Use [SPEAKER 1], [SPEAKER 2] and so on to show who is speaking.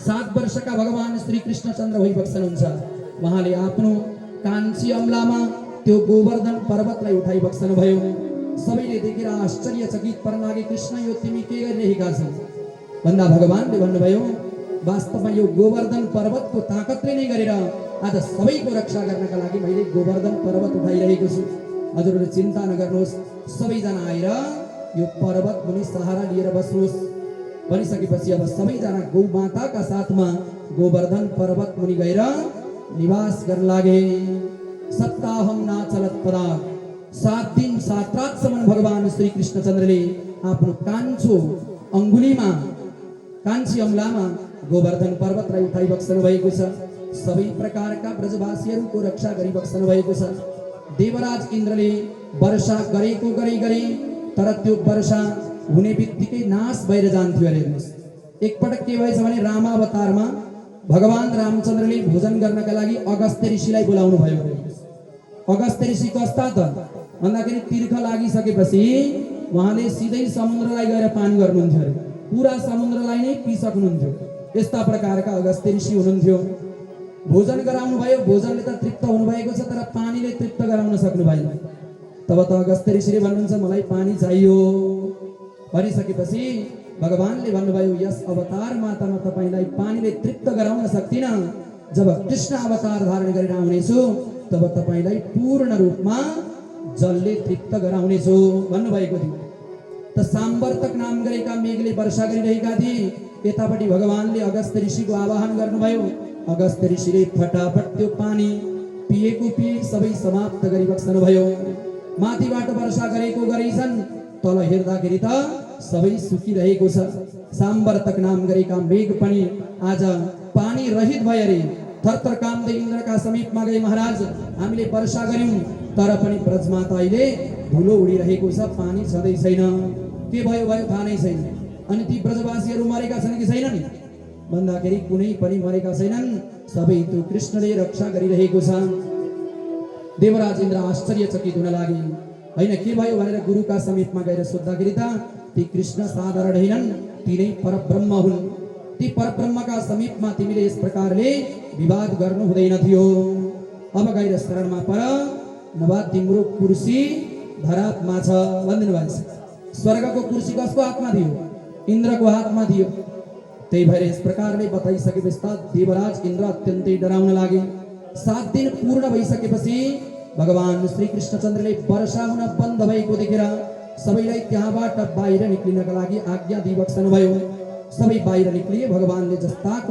[SPEAKER 1] 7 वर्षका भगवान श्री कृष्णचन्द्र भइबक्सनुहुन्छ। उहाँले आफ्नो कान्छी अम्लामा त्यो गोवर्धन पर्वतलाई उठाइ बक्सनु भयो। सबैले देखेर आश्चर्यचकित पर्न लागे, कृष्ण यो तिमी के गरिरहेका छौ भन्दा भगवानले भन्नुभयो, वास्तवमा यो गोवर्धन पर्वतको ताकतले नै गरेर आज सबैको रक्षा गर्नका लागि मैले गोवर्धन पर्वत उठाइरहेको छु। हजुरहरूले चिन्ता नगर्नुहोस्, सबैजना आएर यो पर्वत मुनि सहारा लिएर बस्नुहोस् भनिसकेपछि अब सबैजना गौमाताका साथमा गोवर्धन पर्वत मुनि गएर निवास गर्न लागे। सप्ताहम नाचलत पदा 7 दिन 7 रातसम्म भगवान श्री कृष्णचन्द्रले आफ्नो कान्छो अंगुलीमा कान्छी अम्लामा गोवर्धन पर्वतलाई उठाइ बक्सनु भएको छ। सबै प्रकारका ब्रजवासीहरूको रक्षा गरी बक्सनु भएको छ। देवराज इन्द्रले वर्षा गरेको गरे तर त्यो वर्षा हुने बित्तिकै नाश भएर जान्थ्यो। हेर्नुहोस्, एकपटक के भएछ भने रामावतारमा भगवान रामचन्द्रले भोजन गर्नका लागि अगस्त्य ऋषिलाई बोलाउनु भयो। अगस्त्य ऋषि कस्ता त भन्दाखेरि तीर्थ लागिसकेपछि उहाँले सिधै समुद्रलाई गएर पान गर्नुहुन्थ्यो अरे, पुरा समुद्रलाई नै पिसक्नुहुन्थ्यो। यस्ता प्रकारका अगस्त्य ऋषि हुनुहुन्थ्यो। भोजन गराउनु भयो, भोजनले त तृप्त हुनुभएको छ तर पानीले तृप्त गराउन सक्नु भएन। तब त अगस्त्य ऋषिले भन्नुहुन्छ मलाई पानी चाहियो भनिसकेपछि भगवानले भन्नुभयो, यस अवतारमा त म तपाईलाई पानीले तृप्त गराउन सक्दिन। जब कृष्ण अवतार धारण गरेर आउनेछु तब तपाईलाई पूर्ण रूपमा जलले तृप्त गराउनेछु भन्नुभएको थियो। त साम्वर्तक नाम गरेका मेघले वर्षा गरिरहेका थिए। यतापट्टि भगवानले अगस्त्य ऋषिको आवाहन गर्नुभयो। अगस्त्य ऋषिले फटाफट त्यो पानी पिएको पिए सबै समाप्त गरी बक्सनु भयो। माथिबाट वर्षा गरेको गरेछन्, तल हेर्दाखेरि त सबै सुकिरहेको छ। साम्वर्तक नाम गरेका मेघ पनि आज पानी रहित भए रे। थरथर कामदै इन्द्रका समीपमा गए, महाराज हामीले वर्षा गर्यौं तर पनि ब्रजमाता अहिले धुलो उडिरहेको छ, पानी छँदै छैन। के भयो थाहा नै छैन। अनि ती ब्रजवासीहरू मरेका छन् कि छैनन् भन्दाखेरि कुनै पनि मरेका छैनन्, सबै त्यो कृष्णले रक्षा गरिरहेको छ। देवराज इन्द्र आश्चर्यचकित हुन लागे। हैन के भयो भनेर गुरुका समीपमा गएर सोद्धाखेरि त ती कृष्ण साधारण हैनन्, ती नै परब्रह्म हुन्। ती परब्रह्मका समीपमा तिमीले यस प्रकारले विवाद गर्नु हुँदैन थियो। अब गएर शरणमा पर, नभए तिम्रो कुर्सी धरापमा छ भन्दिनु भएको छ। स्वर्गको कुर्सी कसको हातमा थियो? इन्द्रको हातमा थियो। त्यही भएर यस प्रकारले बताइसकेपछि त देवराज इन्द्र अत्यन्तै डराउन लागे। 7 दिन पूर्ण भइसकेपछि भगवान श्री कृष्णचन्द्रले वर्षा हुन बन्द भएको देखेर सबैलाई त्यहाँबाट बाहिर निक्लिनका लागि आज्ञा दिइबक्सनु भयो। सबै बाहिर निक्लिए। भगवानले जस्ता